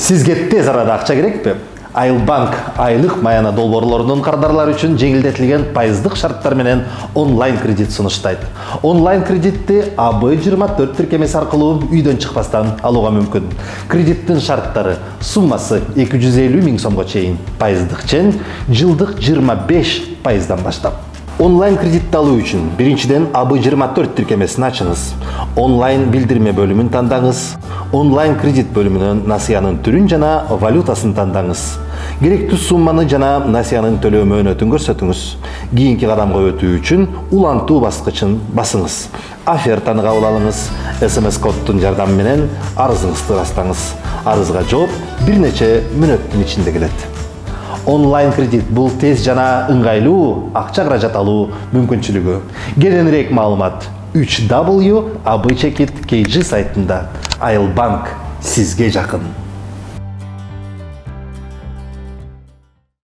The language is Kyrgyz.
Сизге тез арада акча керекпи? Айылбанк айлык маяна долбоорлорунун кардарлары үчүн жеңилдетилген пайыздык шарттар менен онлайн кредит сунуштайт. Онлайн кредитти АБ24 тиркемеси аркылуу үйдөн чыкпастан алууга мүмкүн. Кредиттин шарттары суммасы 250 000 сомго чейин, пайыздык чен жылдык 25%дан баштап. Онлайн кредитти алуу үчүн биринчиден АБ24 тиркемесин ачыңыз. Онлайн билдирме бөлүмүн тандаңыз. Онлайн кредит бөлүмүнөн насыянын түрүн жана валютасын тандаңыз. Керектүү сумманы жана насыянын төлөө мөөнөтүн көрсөтүңүз. Кийинки кадамга өтүү үчүн улантуу баскычын басыңыз. Офертаны кабыл алыңыз. SMS коддун жардамы менен арызыңызды ырастаңыз. Арызга жооп бир нече мүнөттүн ичинде келет. Онлайн кредит бул тез жана ыңгайлуу акча каражат алуу мүмкүнчүлүгү. Кененирээк маалымат 3W ABCheckit KG сайтында. Айылбанк сизге жакын.